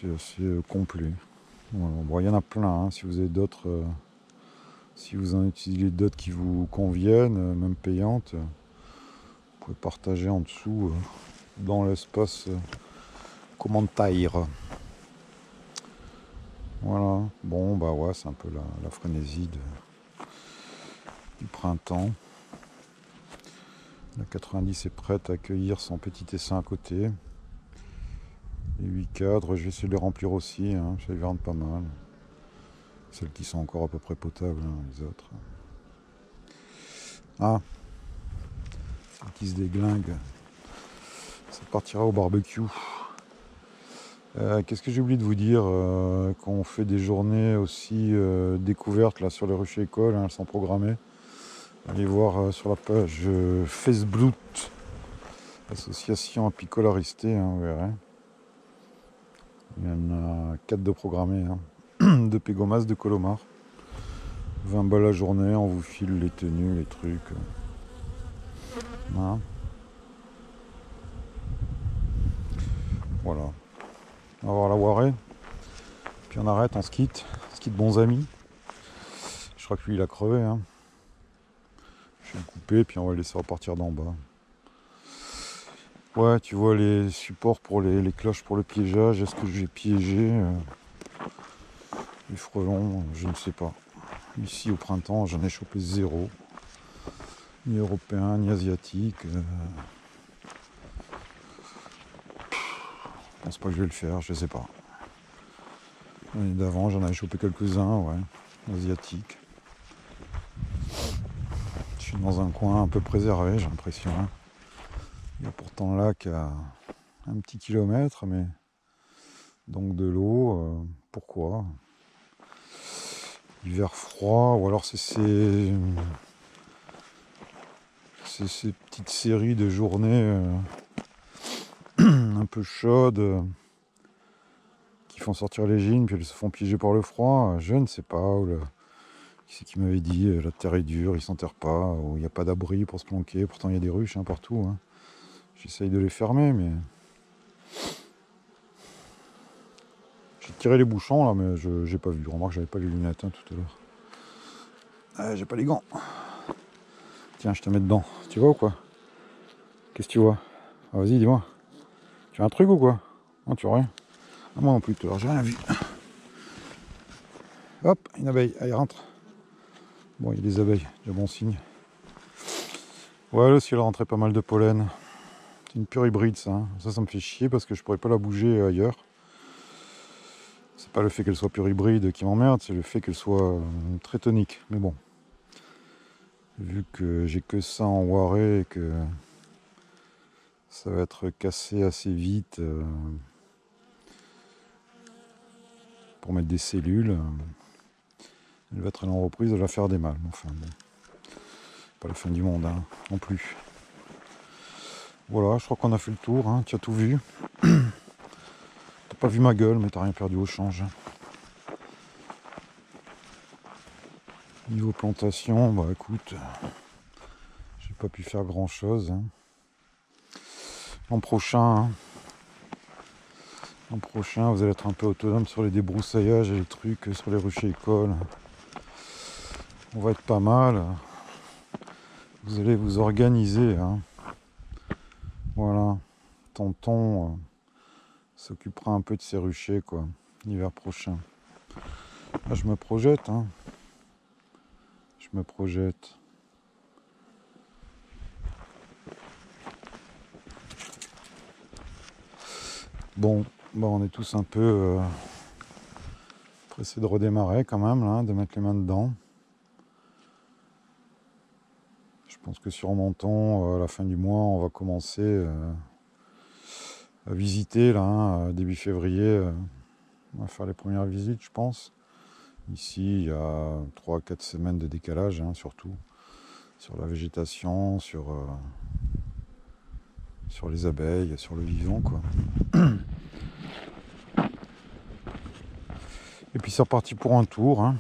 c'est assez complet. Voilà. Bon, il y en a plein, hein. Si vous avez d'autres, si vous en utilisez d'autres qui vous conviennent, même payantes, vous pouvez partager en dessous dans l'espace commentaire. Voilà. Bon, bah ouais, c'est un peu la frénésie du printemps. La 90 est prête à accueillir son petit essaim à côté. Les 8 cadres, je vais essayer de les remplir aussi, hein, ça hiverne pas mal. Celles qui sont encore à peu près potables, hein, les autres. Ah, celles qui se déglinguent. Ça partira au barbecue. Qu'est-ce que j'ai oublié de vous dire quand on fait des journées aussi découvertes là, sur les ruches écoles, hein, elles sont programmées. Allez voir sur la page Facebook, association apicolaristée, hein, vous verrez. Il y en a 4 de programmés, hein. De Pégomas, de Colomar. 20 balles la journée, on vous file les tenues, les trucs. Hein. Voilà. On va voir la Warée. Puis on arrête, on se quitte. On se quitte bons amis. Je crois que lui il a crevé. Hein. Je vais le couper, puis on va le laisser repartir d'en bas. Ouais, tu vois les supports pour les cloches pour le piégeage. Est-ce que j'ai piégé les frelons? Je ne sais pas. Ici au printemps, j'en ai chopé zéro. Ni européen, ni asiatique. Je pense pas que je vais le faire, je sais pas. L'année d'avant, j'en avais chopé quelques-uns, ouais, asiatiques. Je suis dans un coin un peu préservé, j'ai l'impression. Hein. Il y a pourtant là qu'à un petit kilomètre, mais donc de l'eau, pourquoi? Hiver froid, ou alors c'est ces petites séries de journées un peu chaudes qui font sortir les gînes, puis elles se font piéger par le froid, je ne sais pas. Qui c'est qui m'avait dit la terre est dure, ils s'enterrent pas, ou il n'y a pas d'abri pour se planquer, pourtant il y a des ruches hein, partout. Hein. J'essaye de les fermer, mais... J'ai tiré les bouchons là, mais j'ai pas vu. Remarque, j'avais pas les lunettes hein, tout à l'heure. Ah, j'ai pas les gants. Tiens, je te mets dedans. Tu vois ou quoi? Qu'est-ce que tu vois? Ah, vas-y, dis-moi. Tu as un truc ou quoi? Non, tu vois rien. Ah, moi non plus, tout à l'heure, j'ai rien vu. Hop, une abeille, allez, rentre. Bon, il y a des abeilles, déjà bon signe. Ouais, le ciel rentrait pas mal de pollen. C'est une pure hybride, ça. Hein. Ça me fait chier parce que je pourrais pas la bouger ailleurs. C'est pas le fait qu'elle soit pure hybride qui m'emmerde, c'est le fait qu'elle soit très tonique. Mais bon, vu que j'ai que ça en Warée et que ça va être cassé assez vite pour mettre des cellules, elle va être en reprise, elle va faire des mal. Enfin bon, pas la fin du monde hein, non plus. Voilà, je crois qu'on a fait le tour, hein. Tu as tout vu. T'as pas vu ma gueule, mais t'as rien perdu au change. Niveau plantation, bah écoute, j'ai pas pu faire grand chose. Hein. L'an prochain, vous allez être un peu autonome sur les débroussaillages et les trucs sur les ruchers écoles. On va être pas mal. Vous allez vous organiser. Hein. Voilà. Tonton s'occupera un peu de ces ruchers, quoi, l'hiver prochain. Là, je me projette, hein. Je me projette. Bon, on est tous un peu pressés de redémarrer quand même, là, de mettre les mains dedans. Je pense que sur Menton, à la fin du mois, on va commencer à visiter, là, hein, début février. On va faire les premières visites, je pense. Ici, il y a 3-4 semaines de décalage, hein, surtout. Sur la végétation, sur les abeilles, sur le vivant, quoi. Et puis c'est reparti pour un tour. Hein.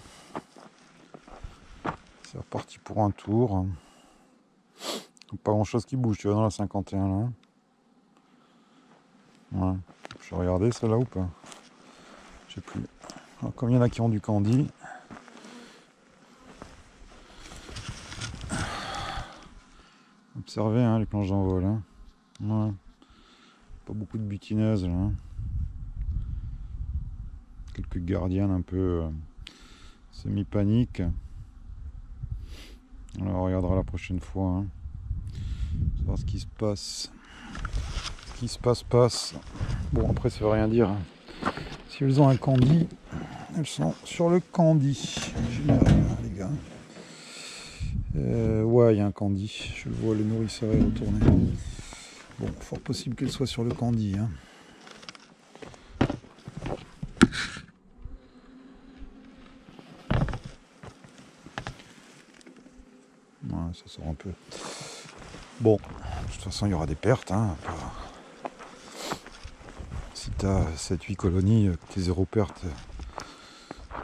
C'est reparti pour un tour. Pas grand chose qui bouge, tu vois, dans la 51 là. Ouais. Je vais regarder celle-là ou pas? Je sais plus. Alors, comme il y en a qui ont du candy. Observez hein, les planches d'envol. Hein. Ouais. Pas beaucoup de butineuses là. Hein. Quelques gardiennes un peu semi-panique. Alors on regardera la prochaine fois. Hein. Savoir ce qui se passe. Ce qui se passe. Bon après ça veut rien dire. Hein. Si elles ont un candy, elles sont sur le candy. Général, les gars. Ouais, il y a un candy. Je le vois, le nourrisseur est retourné. Bon, fort possible qu'elle soit sur le candy. Hein. Ouais, ça sort un peu. Bon, de toute façon, il y aura des pertes. Hein. Si tu as 7-8 colonies, que tu es zéro perte,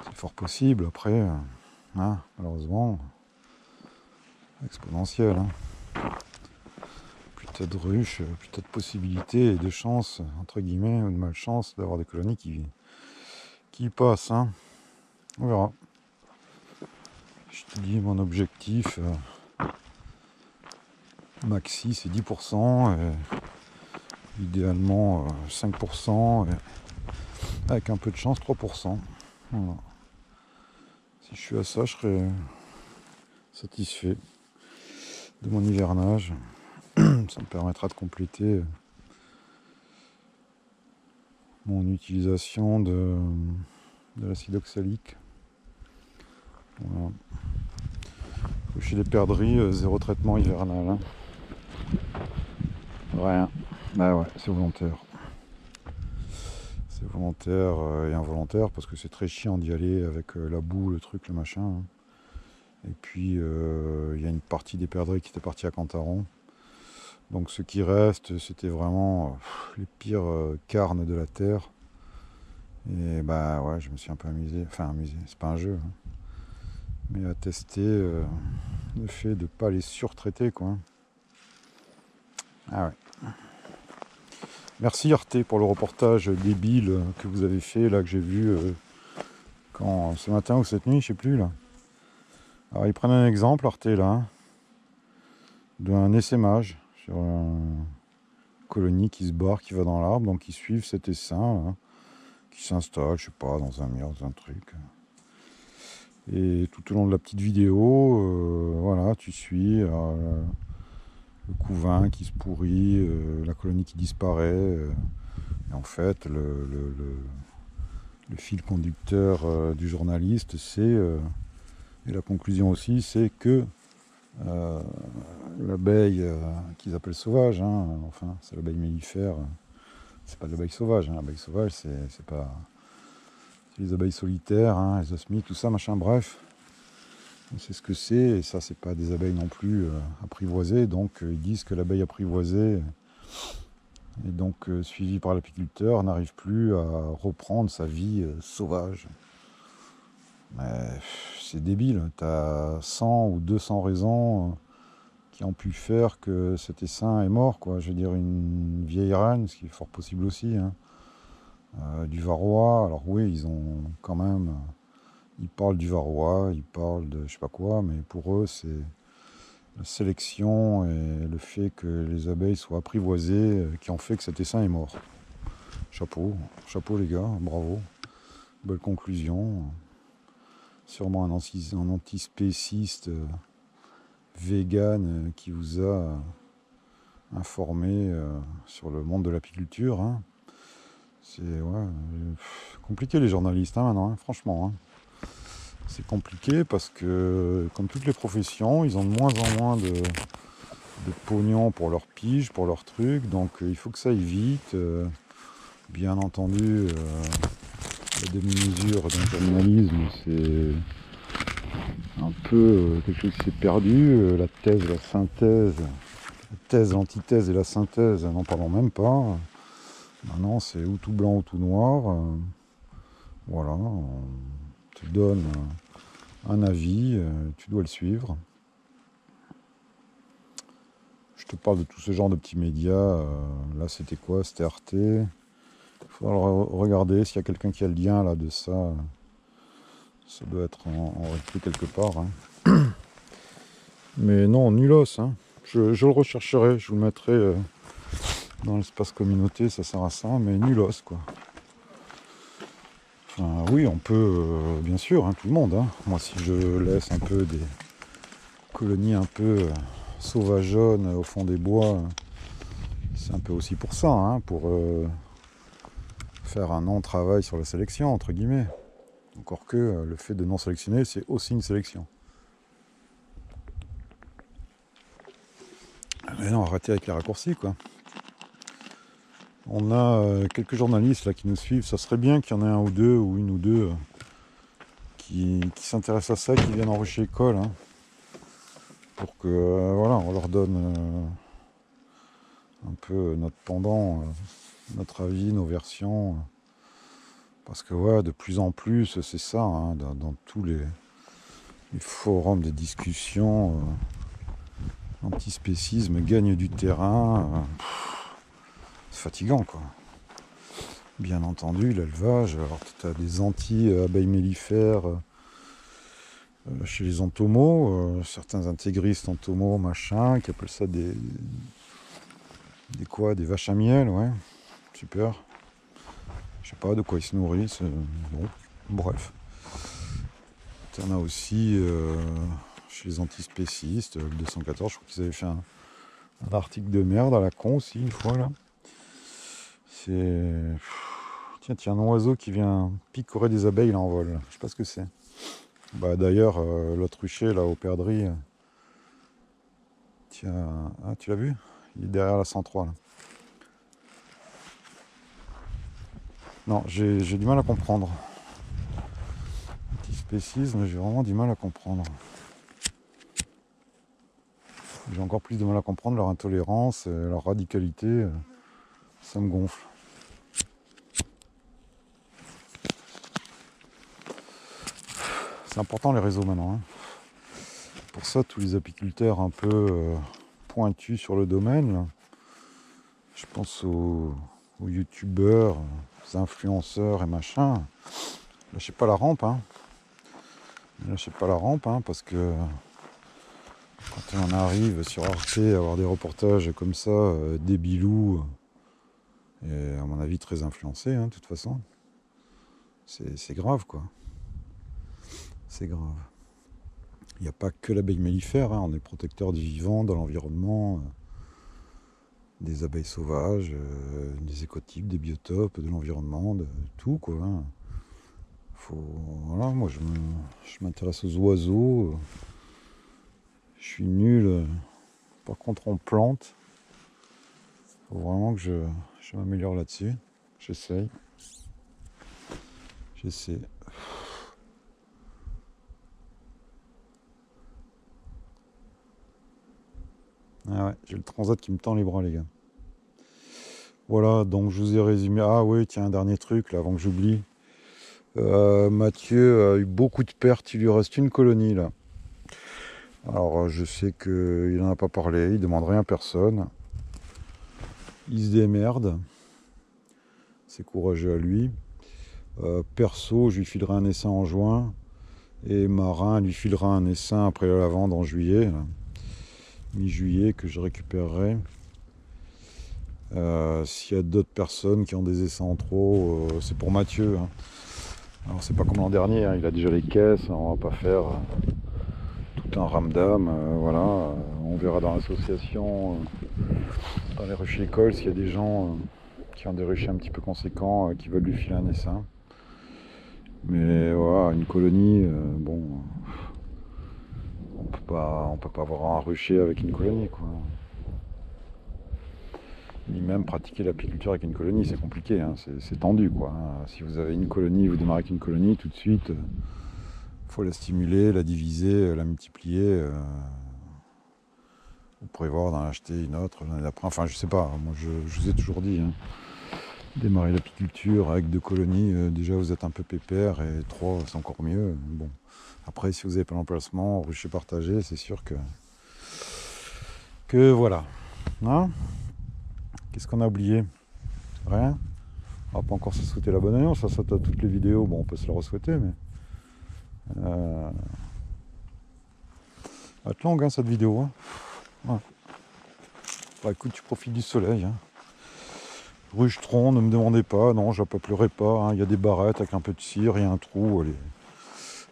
c'est fort possible. Après, hein, malheureusement, exponentiel. Hein. Plus tu as de ruches, plus tu as de possibilités et de chances, entre guillemets, ou de malchance d'avoir des colonies qui passent. Hein. On verra. Je te dis, mon objectif maxi, c'est 10%. Idéalement 5%. Avec un peu de chance, 3%. Voilà. Si je suis à ça, je serai satisfait de mon hivernage. Ça me permettra de compléter mon utilisation de l'acide oxalique. Voilà. Chez les perdrix, zéro traitement hivernal. Hein. Rien. Bah ouais, c'est volontaire. C'est volontaire et involontaire parce que c'est très chiant d'y aller avec la boue, le truc, le machin. Hein. Et puis il y a une partie des perdrix qui était partie à Cantaron. Donc ce qui reste, c'était vraiment les pires carnes de la terre. Et bah ouais, je me suis un peu amusé. Enfin amusé, c'est pas un jeu. Hein. Mais à tester le fait de ne pas les surtraiter quoi. Ah ouais. Merci Arte pour le reportage débile que vous avez fait, là que j'ai vu quand ce matin ou cette nuit, je sais plus là. Alors ils prennent un exemple Arte là, hein, d'un essaimage sur une colonie qui se barre, qui va dans l'arbre, donc ils suivent cet essaim là, qui s'installe, je sais pas, dans un mur, dans un truc. Et tout au long de la petite vidéo, voilà, tu suis le couvain qui se pourrit, la colonie qui disparaît. Et en fait, le fil conducteur du journaliste, c'est, et la conclusion aussi, c'est que l'abeille qu'ils appellent sauvage, hein, enfin, c'est l'abeille mellifère, c'est pas de l'abeille sauvage. Hein, l'abeille sauvage, c'est pas. C'est les abeilles solitaires, hein, les osmies, tout ça, machin, bref. On sait ce que c'est, et ça, c'est pas des abeilles non plus apprivoisées, donc ils disent que l'abeille apprivoisée. Et donc, suivi par l'apiculteur, n'arrive plus à reprendre sa vie sauvage. Mais c'est débile. Tu as 100 ou 200 raisons qui ont pu faire que cet essaim est mort. Quoi. Je veux dire, une vieille reine, ce qui est fort possible aussi. Hein. Du varroa. Alors oui, ils ont quand même... Ils parlent du varroa, ils parlent de je sais pas quoi, mais pour eux, c'est la sélection et le fait que les abeilles soient apprivoisées qui ont fait que cet essaim est mort. Chapeau, chapeau les gars, bravo. Belle conclusion. Sûrement un antispéciste vegan qui vous a informé sur le monde de l'apiculture. Hein. C'est ouais, compliqué les journalistes hein, maintenant, hein, franchement. Hein. C'est compliqué parce que, comme toutes les professions, ils ont de moins en moins de pognon pour leur pige, pour leur truc, donc il faut que ça aille vite. Bien entendu, la demi-mesure d'un journalisme, c'est un peu quelque chose qui s'est perdu. La thèse, la synthèse, la thèse, l'antithèse et la synthèse, n'en parlons même pas. Maintenant, c'est ou tout blanc ou tout noir. Voilà, on te donne un avis, tu dois le suivre. Je te parle de tout ce genre de petits médias. Là, c'était quoi? C'était Arte. faudra regarder s'il y a quelqu'un qui a le lien là de ça. Ça doit être en réalité quelque part. Hein. Mais non, nulos. Hein. Je le rechercherai, je vous le mettrai dans l'espace communauté, ça sert à ça, mais nulos quoi. Enfin, oui, on peut, bien sûr, hein, tout le monde. Hein. Moi, si je laisse un peu des colonies un peu sauvageonnes au fond des bois, c'est un peu aussi pour ça, hein, pour faire un non-travail sur la sélection, entre guillemets. Encore que le fait de non sélectionner, c'est aussi une sélection. Mais non, arrêtez avec les raccourcis, quoi. On a quelques journalistes là qui nous suivent. Ça serait bien qu'il y en ait un ou deux, ou une ou deux, qui s'intéressent à ça, qui viennent en rucher l'école, hein, pour que, voilà, on leur donne un peu notre pendant, notre avis, nos versions. Parce que, ouais, de plus en plus, c'est ça, hein, dans tous les forums de discussion, l'antispécisme gagne du terrain. C'est fatigant, quoi. Bien entendu, l'élevage, alors tu as des anti-abeilles mellifères chez les entomos, certains intégristes entomos, machin, qui appellent ça des vaches à miel, ouais, super. Je sais pas de quoi ils se nourrissent, bon, bref. Tu en as aussi chez les antispécistes, le 214, je crois qu'ils avaient fait un article de merde à la con aussi, une fois, là. C'est... Tiens, un oiseau qui vient picorer des abeilles là en vol. Je sais pas ce que c'est. Bah d'ailleurs, l'autre rucher là aux perdrix. Tiens, ah, tu l'as vu? Il est derrière la 103 là. Non, j'ai du mal à comprendre. Petit spécisme, j'ai vraiment du mal à comprendre. J'ai encore plus de mal à comprendre leur intolérance, leur radicalité. Ça me gonfle. C'est important les réseaux maintenant. Hein. Pour ça, tous les apiculteurs un peu pointus sur le domaine, là, je pense aux youtubeurs, aux influenceurs et machin, lâchez pas la rampe. Hein. Lâchez pas la rampe, hein, parce que quand on arrive sur Arte à avoir des reportages comme ça, débilous, et à mon avis très influencés, hein, de toute façon, c'est grave, quoi. C'est grave. Il n'y a pas que l'abeille mellifère, hein, on est protecteur du vivant, dans l'environnement, des abeilles sauvages, des écotypes, des biotopes, de l'environnement, de tout, quoi. Hein. Voilà, moi je m'intéresse aux oiseaux, je suis nul, par contre en plantes, il faut vraiment que je m'améliore là-dessus, j'essaie. Ah ouais, j'ai le transat qui me tend les bras, les gars. Voilà, donc je vous ai résumé. Ah oui, tiens, un dernier truc, là, avant que j'oublie. Mathieu a eu beaucoup de pertes, il lui reste une colonie, là. Alors, je sais qu'il n'en a pas parlé, il demande rien à personne. Il se démerde. C'est courageux à lui. Perso, je lui filerai un essaim en juin. Et Marin lui filera un essaim après la lavande en juillet. Là. Mi-juillet, que je récupérerai. S'il y a d'autres personnes qui ont des essaims en trop, c'est pour Mathieu. Hein. Alors c'est pas comme l'an dernier, hein, il a déjà les caisses, on va pas faire tout un ramdam, voilà. On verra dans l'association, dans les ruchers écoles, s'il y a des gens qui ont des ruchers un petit peu conséquents, qui veulent lui filer un essaim. Mais voilà, une colonie, bon, on peut pas avoir un rucher avec une colonie, quoi. Ni même pratiquer l'apiculture avec une colonie, c'est compliqué, hein, c'est tendu, quoi. Hein. Si vous avez une colonie, vous démarrez avec une colonie, tout de suite, faut la stimuler, la diviser, la multiplier. Vous pourrez voir d'en acheter une autre l'année d'après. Enfin, je sais pas, moi je vous ai toujours dit, hein, démarrer l'apiculture avec 2 colonies, déjà vous êtes un peu pépère, et 3 c'est encore mieux. Bon. Après, si vous n'avez pas l'emplacement, rucher partagé, c'est sûr que voilà. Hein? Qu'est-ce qu'on a oublié? Rien? On va pas encore se souhaiter la bonne année, ça saute à toutes les vidéos, bon on peut se la re-souhaiter, mais... va être longue hein, cette vidéo. Hein. Ouais. Bah écoute, tu profites du soleil. Hein. Rugetron, ne me demandez pas, non, je ne pleurer pas. Hein. Il y a des barrettes avec un peu de cire, il y a un trou,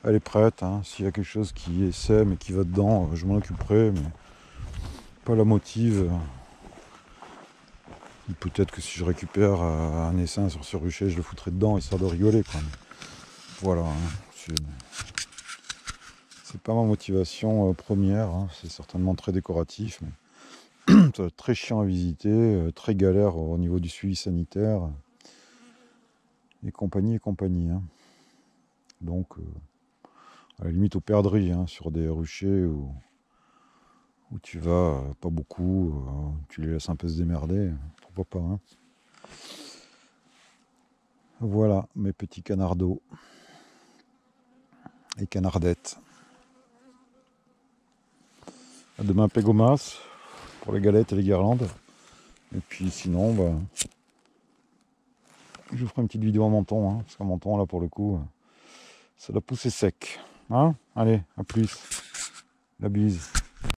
elle est prête. Hein. S'il y a quelque chose qui essaie mais qui va dedans, je m'en occuperai, mais pas la motive. Peut-être que si je récupère un essaim sur ce rucher, je le foutrai dedans, histoire de rigoler. Quoi. Voilà, hein. C'est pas ma motivation première, hein. C'est certainement très décoratif, mais ça va être très chiant à visiter, très galère au niveau du suivi sanitaire, et compagnie. Hein. Donc, à la limite aux perdrix, hein, sur des ruchers où tu vas pas beaucoup, tu les laisses un peu se démerder, pourquoi pas. Hein. Voilà mes petits canardos et canardettes. À demain Pégomas pour les galettes et les guirlandes. Et puis sinon, bah, je vous ferai une petite vidéo en menton, hein, parce qu'en menton là pour le coup, ça doit pousser sec. Hein, allez, à plus. La bise.